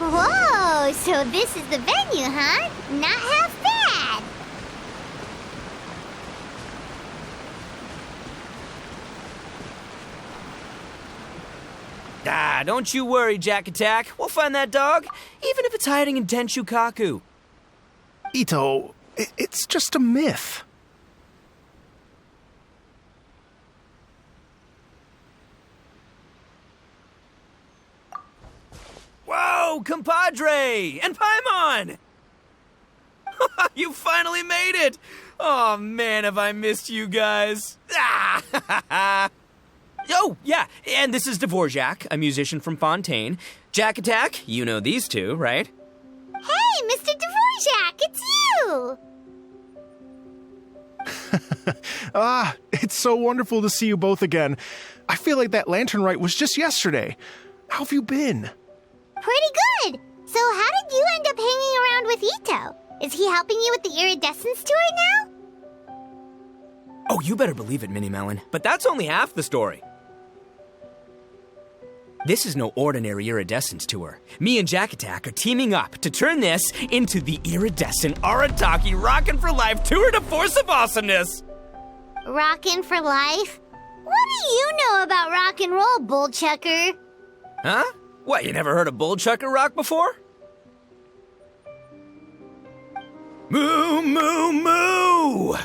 Whoa, so this is the venue, huh? Not half bad. Don't you worry, Jack Attack. We'll find that dog, even if it's hiding in Tenshukaku. Ito, it's just a myth. Whoa, compadre! And Paimon! You finally made it! Oh, man, have I missed you guys. Oh, yeah, and this is Dvorak, a musician from Fontaine. Jack Attack, you know these two, right? Hey, Mr. Dvorak, it's you! It's so wonderful to see you both again. I feel like that lantern rite was just yesterday. How have you been? Pretty good. So how did you end up hanging around with Ito? Is he helping you with the iridescence tour now? Oh, you better believe it, Minnie Melon. But that's only half the story. This is no ordinary iridescence tour. Me and Jack Attack are teaming up to turn this into the iridescent Arataki Rockin' for Life Tour de Force of Awesomeness. Rockin' for life? What do you know about rock and roll, bullchucker? Huh? What, you never heard a bullchucker rock before? Moo, moo, moo!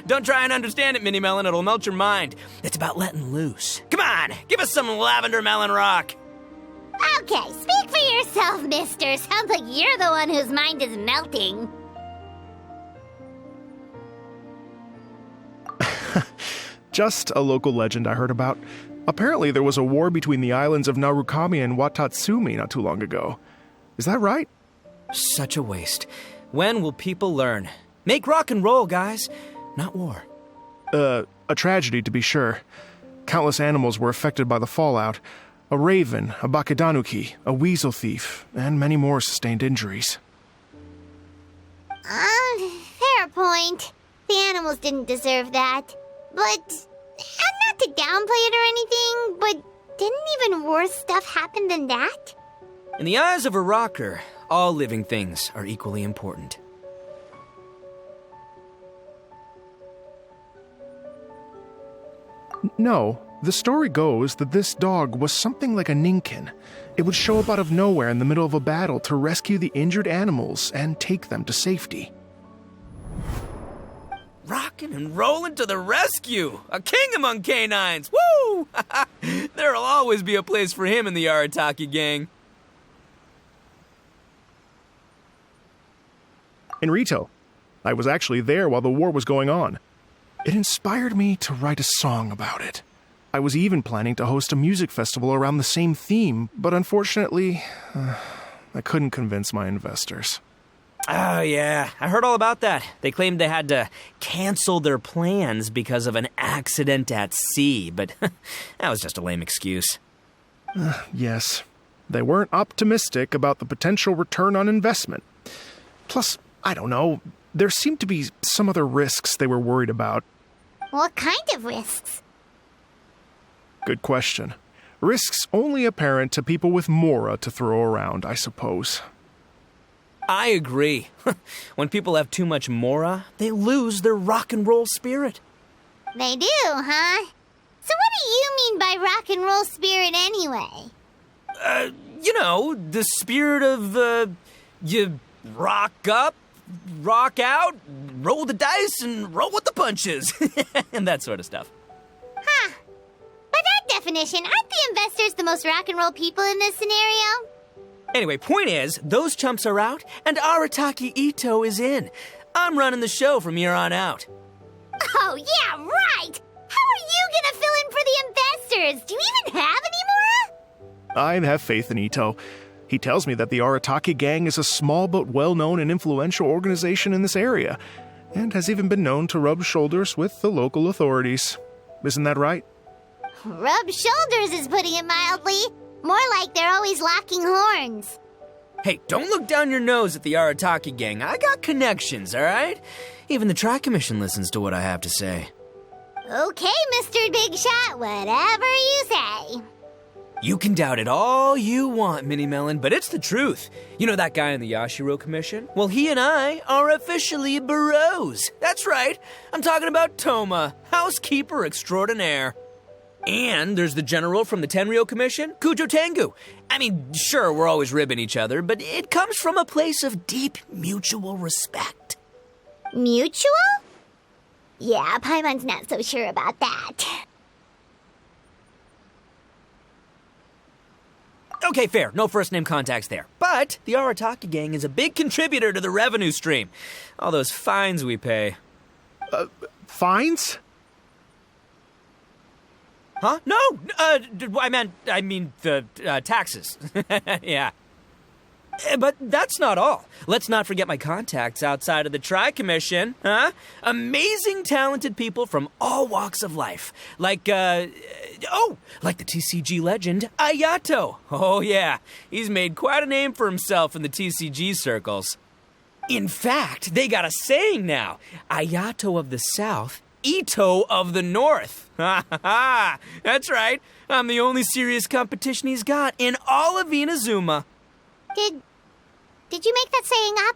Don't try and understand it, Minnie Melon. It'll melt your mind. It's about letting loose. Come on, give us some lavender melon rock. Okay, speak for yourself, mister. Sounds like you're the one whose mind is melting. Just a local legend I heard about. Apparently there was a war between the islands of Narukami and Watatsumi not too long ago. Is that right? Such a waste. When will people learn? Make rock and roll, guys. Not war. A tragedy to be sure. Countless animals were affected by the fallout. A raven, a bakedanuki, a weasel thief, and many more sustained injuries. Fair point. The animals didn't deserve that. But, not to downplay it or anything, but didn't even worse stuff happen than that? In the eyes of a rocker, all living things are equally important. No, the story goes that this dog was something like a ninkin. It would show up out of nowhere in the middle of a battle to rescue the injured animals and take them to safety. Rockin' and rollin' to the rescue! A king among canines! Woo! There'll always be a place for him in the Arataki gang. In Rito, I was actually there while the war was going on. It inspired me to write a song about it. I was even planning to host a music festival around the same theme, but unfortunately, I couldn't convince my investors. Oh, yeah. I heard all about that. They claimed they had to cancel their plans because of an accident at sea, but that was just a lame excuse. Yes. They weren't optimistic about the potential return on investment. Plus, I don't know, there seemed to be some other risks they were worried about. What kind of risks? Good question. Risks only apparent to people with mora to throw around, I suppose. I agree. When people have too much mora, they lose their rock and roll spirit. They do, huh? So what do you mean by rock and roll spirit anyway? The spirit of, you rock up, rock out, roll the dice, and roll with the punches. And that sort of stuff. Huh. By that definition, aren't the investors the most rock and roll people in this scenario? Anyway, point is, those chumps are out, and Arataki Ito is in. I'm running the show from here on out. Oh, yeah, right! How are you gonna fill in for the investors? Do you even have any more? I have faith in Ito. He tells me that the Arataki gang is a small but well-known and influential organization in this area, and has even been known to rub shoulders with the local authorities. Isn't that right? Rub shoulders is putting it mildly. More like they're always locking horns. Hey, don't look down your nose at the Arataki gang. I got connections, all right? Even the Tri-Commission listens to what I have to say. Okay, Mr. Big Shot, whatever you say. You can doubt it all you want, Mini Melon, but it's the truth. You know that guy in the Yashiro Commission? Well, he and I are officially bros. That's right. I'm talking about Toma, housekeeper extraordinaire. And there's the general from the Tenryo Commission, Kujo Tengu. I mean, sure, we're always ribbing each other, but it comes from a place of deep mutual respect. Mutual? Yeah, Paimon's not so sure about that. Okay, fair. No first-name contacts there. But the Arataki gang is a big contributor to the revenue stream. All those fines we pay. Fines? Huh? No! I mean the taxes. Yeah. But that's not all. Let's not forget my contacts outside of the Tri-Commission, huh? Amazing, talented people from all walks of life. Like the TCG legend, Ayato. Oh, yeah. He's made quite a name for himself in the TCG circles. In fact, they got a saying now. Ayato of the South, Ito of the North. Ha ha ha! That's right. I'm the only serious competition he's got in all of Inazuma. Did you make that saying up?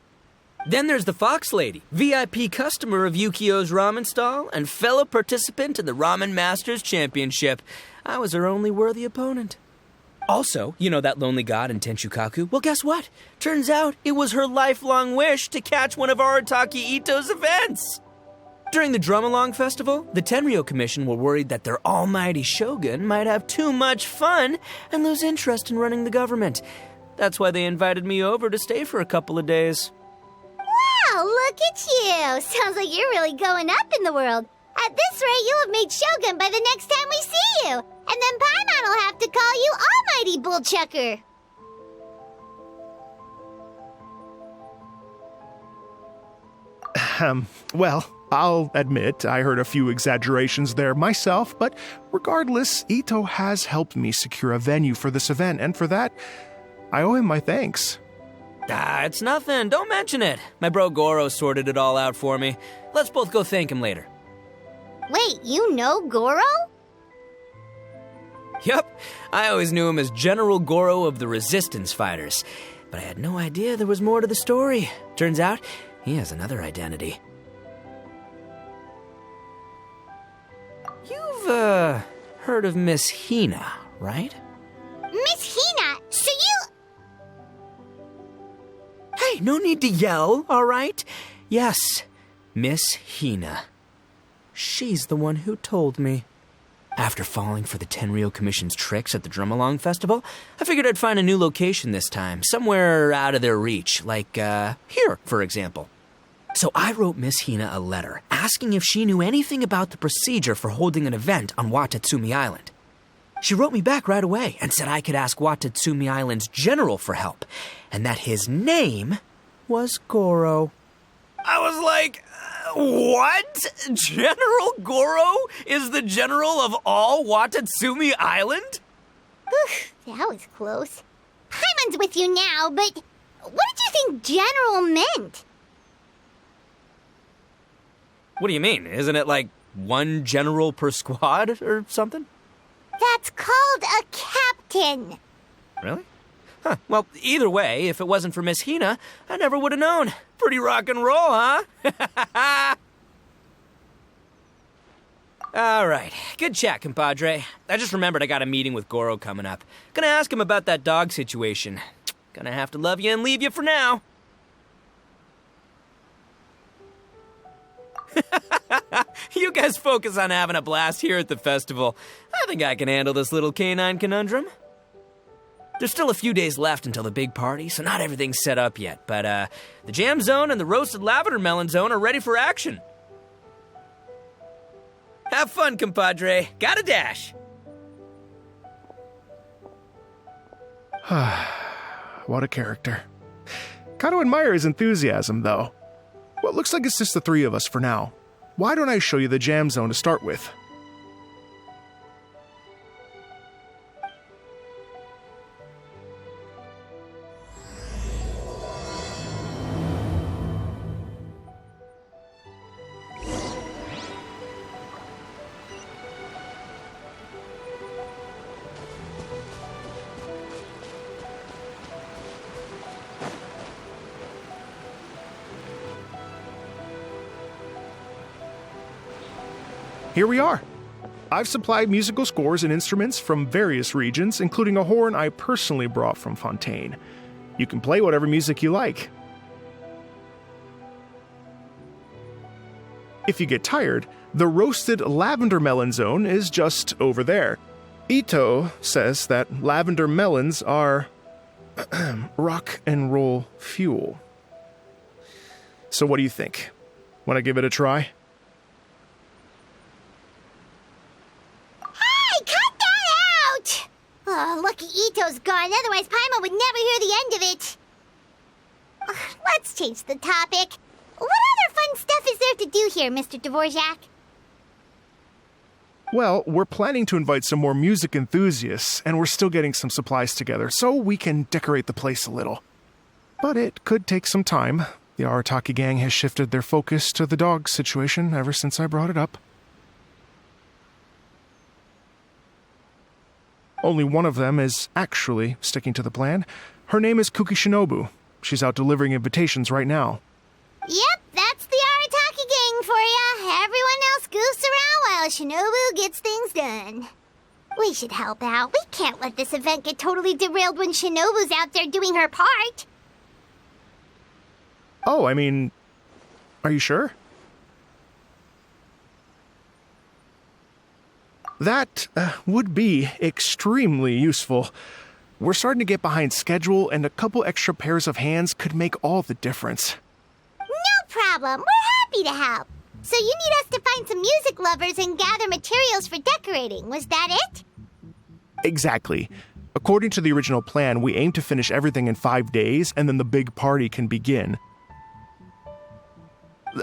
Then there's the Fox Lady, VIP customer of Yukio's ramen stall and fellow participant in the Ramen Masters Championship. I was her only worthy opponent. Also, you know that lonely god in Tenshukaku? Well, guess what? Turns out it was her lifelong wish to catch one of Arataki Ito's events. During the Drum-Along Festival, the Tenryo Commission were worried that their almighty shogun might have too much fun and lose interest in running the government. That's why they invited me over to stay for a couple of days. Wow, look at you! Sounds like you're really going up in the world. At this rate, you'll have made shogun by the next time we see you. And then Paimon will have to call you Almighty Bullchucker. Well, I'll admit I heard a few exaggerations there myself, but regardless, Ito has helped me secure a venue for this event, and for that, I owe him my thanks. It's nothing. Don't mention it. My bro Goro sorted it all out for me. Let's both go thank him later. Wait, you know Goro? Yep. I always knew him as General Goro of the Resistance Fighters. But I had no idea there was more to the story. Turns out, he has another identity. You've, heard of Miss Hina, right? Miss Hina, so you... Hey, no need to yell, all right? Yes, Miss Hina. She's the one who told me. After falling for the Tenryo Commission's tricks at the Drum-Along Festival, I figured I'd find a new location this time, somewhere out of their reach, like, here, for example. So I wrote Miss Hina a letter, asking if she knew anything about the procedure for holding an event on Watatsumi Island. She wrote me back right away and said I could ask Watatsumi Island's general for help, and that his name was Goro. I was like, what? General Goro is the general of all Watatsumi Island? Oof, that was close. Paimon's with you now, but what did you think general meant? What do you mean? Isn't it like one general per squad or something? That's called a captain. Really? Huh. Well, either way, if it wasn't for Miss Hina, I never would have known. Pretty rock and roll, huh? All right. Good chat, compadre. I just remembered I got a meeting with Goro coming up. Gonna ask him about that dog situation. Gonna have to love you and leave you for now. You guys focus on having a blast here at the festival. I think I can handle this little canine conundrum. There's still a few days left until the big party, so not everything's set up yet, but the jam zone and the roasted lavender melon zone are ready for action. Have fun, compadre. Gotta dash. What a character. Gotta admire his enthusiasm, though. Well, it looks like it's just the three of us for now. Why don't I show you the jam zone to start with? Here we are. I've supplied musical scores and instruments from various regions, including a horn I personally brought from Fontaine. You can play whatever music you like. If you get tired, the roasted lavender melon zone is just over there. Ito says that lavender melons are rock and roll fuel. So what do you think? Want to give it a try? Oh, lucky Ito's gone, otherwise Paimon would never hear the end of it. Let's change the topic. What other fun stuff is there to do here, Mr. Dvorak? Well, we're planning to invite some more music enthusiasts, and we're still getting some supplies together, so we can decorate the place a little. But it could take some time. The Arataki gang has shifted their focus to the dog situation ever since I brought it up. Only one of them is actually sticking to the plan. Her name is Kuki Shinobu. She's out delivering invitations right now. Yep, that's the Arataki gang for ya. Everyone else goofs around while Shinobu gets things done. We should help out. We can't let this event get totally derailed when Shinobu's out there doing her part. Oh, I mean, are you sure? That would be extremely useful. We're starting to get behind schedule, and a couple extra pairs of hands could make all the difference. No problem. We're happy to help. So you need us to find some music lovers and gather materials for decorating. Was that it? Exactly. According to the original plan, we aim to finish everything in 5 days, and then the big party can begin.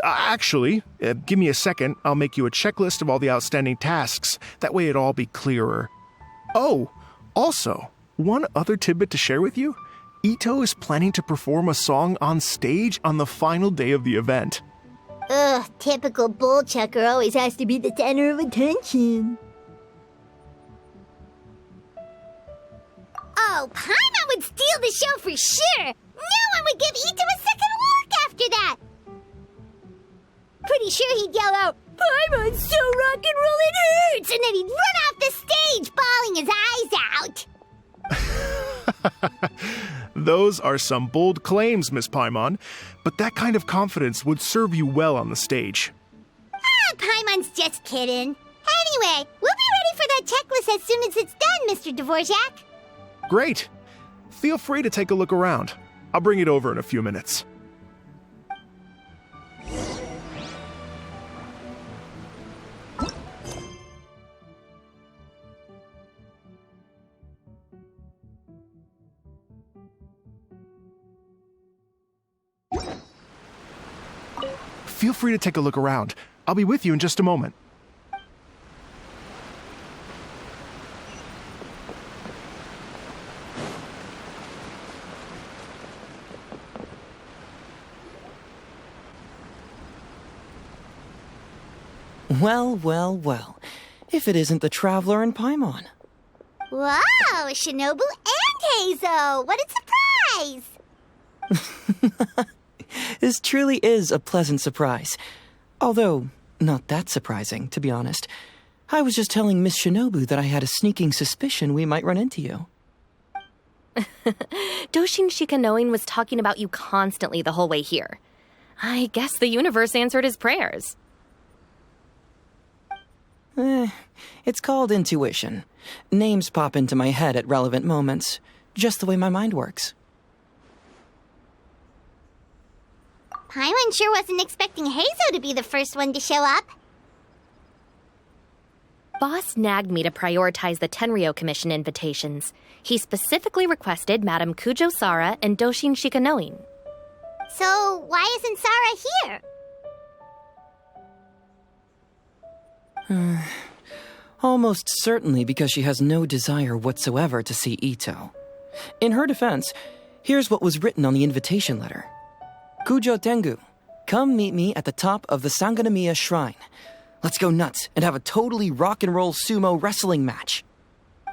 Actually, give me a second. I'll make you a checklist of all the outstanding tasks. That way it'll all be clearer. Oh, also, one other tidbit to share with you. Ito is planning to perform a song on stage on the final day of the event. Ugh, typical bull chucker always has to be the center of attention. Oh, Paimon would steal the show for sure. No one would give Ito a second look after that. Pretty sure he'd yell out, "Paimon's so rock and roll it hurts!" And then he'd run off the stage, bawling his eyes out. Those are some bold claims, Miss Paimon, but that kind of confidence would serve you well on the stage. Paimon's just kidding. Anyway, we'll be ready for that checklist as soon as it's done, Mr. Dvorak. Great. Feel free to take a look around. I'll bring it over in a few minutes. Feel free to take a look around. I'll be with you in just a moment. Well, well, well. If it isn't the Traveler and Paimon. Wow, Shinobu and Heizo! What a surprise! This truly is a pleasant surprise. Although, not that surprising, to be honest. I was just telling Miss Shinobu that I had a sneaking suspicion we might run into you. Doshin Shikanoin was talking about you constantly the whole way here. I guess the universe answered his prayers. It's called intuition. Names pop into my head at relevant moments. just the way my mind works. Paimon sure wasn't expecting Heizo to be the first one to show up. Boss nagged me to prioritize the Tenryou Commission invitations. He specifically requested Madame Kujo Sara and Doshin Shikanoin. So, why isn't Sara here? Almost certainly because she has no desire whatsoever to see Ito. In her defense, here's what was written on the invitation letter. Kujo Tengu, come meet me at the top of the Sanganamiya Shrine. Let's go nuts and have a totally rock and roll sumo wrestling match.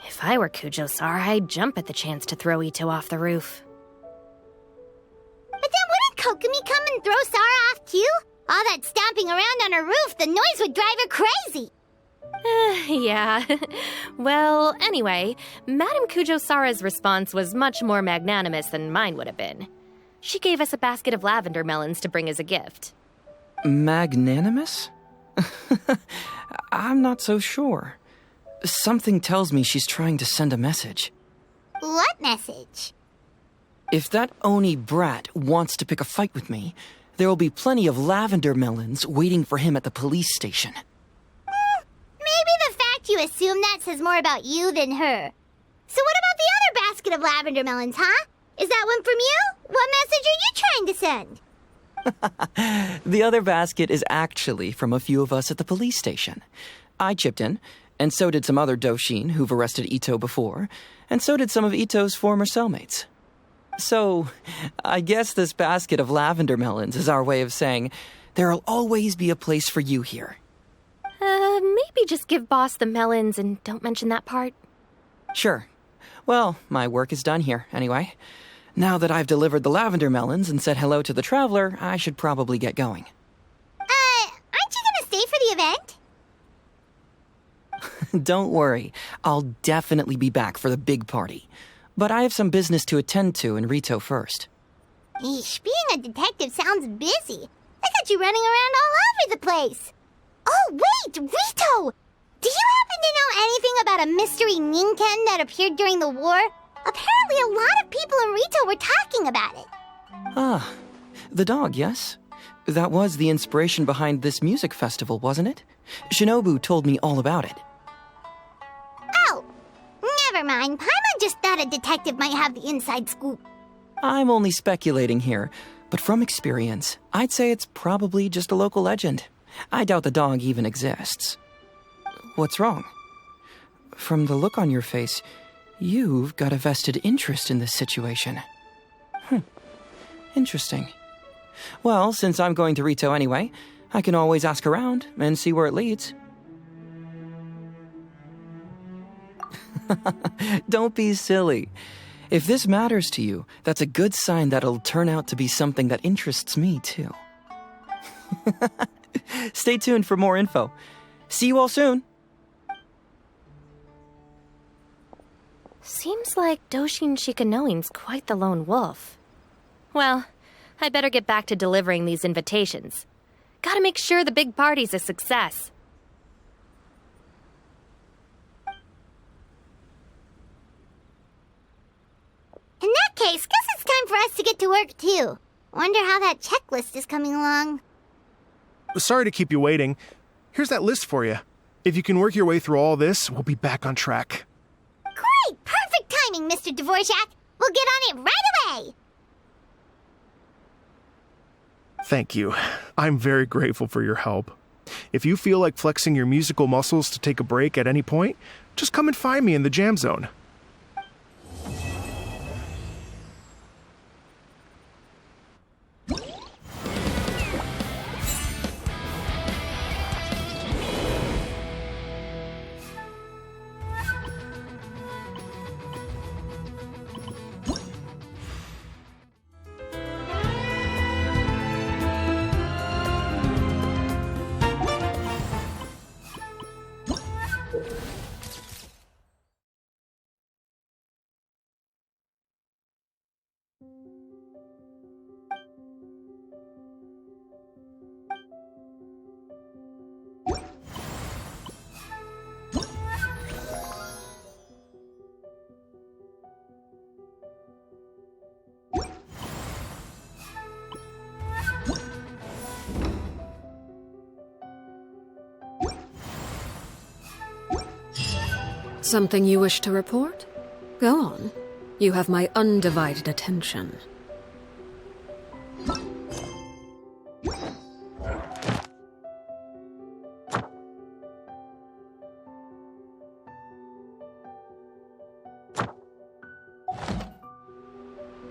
If I were Kujo Sara, I'd jump at the chance to throw Ito off the roof. But then wouldn't Kokomi come and throw Sara off too? All that stomping around on her roof, the noise would drive her crazy. Yeah. Well, anyway, Madame Kujo Sara's response was much more magnanimous than mine would have been. She gave us a basket of lavender melons to bring as a gift. Magnanimous? I'm not so sure. Something tells me she's trying to send a message. What message? If that Oni brat wants to pick a fight with me, there will be plenty of lavender melons waiting for him at the police station. Maybe the fact you assume that says more about you than her. So what about the other basket of lavender melons, huh? Is that one from you? What message are you trying to send? The other basket is actually from a few of us at the police station. I chipped in, and so did some other Doshin who've arrested Ito before, and so did some of Ito's former cellmates. So, I guess this basket of lavender melons is our way of saying, there'll always be a place for you here. Maybe just give Boss the melons and don't mention that part. Sure. Well, my work is done here, anyway. Now that I've delivered the lavender melons and said hello to the traveler, I should probably get going. Aren't you gonna stay for the event? Don't worry, I'll definitely be back for the big party. But I have some business to attend to in Rito first. Eesh, being a detective sounds busy. I got you running around all over the place. Oh, wait, Rito! Do you happen to know anything about a mystery Ninken that appeared during the war? Apparently a lot of people in Rito were talking about it. Ah, the dog, yes? That was the inspiration behind this music festival, wasn't it? Shinobu told me all about it. Oh, never mind. Paimon just thought a detective might have the inside scoop. I'm only speculating here, but from experience, I'd say it's probably just a local legend. I doubt the dog even exists. What's wrong? From the look on your face, you've got a vested interest in this situation. Interesting. Well, since I'm going to Rito anyway, I can always ask around and see where it leads. Don't be silly. If this matters to you, that's a good sign that it'll turn out to be something that interests me, too. Stay tuned for more info. See you all soon. Seems like Doshin Shikanoin's quite the lone wolf. Well, I'd better get back to delivering these invitations. Gotta make sure the big party's a success. In that case, guess it's time for us to get to work, too. Wonder how that checklist is coming along. Sorry to keep you waiting. Here's that list for you. If you can work your way through all this, we'll be back on track. Great! Perfect timing, Mr. Dvorak. We'll get on it right away! Thank you. I'm very grateful for your help. If you feel like flexing your musical muscles to take a break at any point, just come and find me in the jam zone. Something you wish to report? Go on. You have my undivided attention.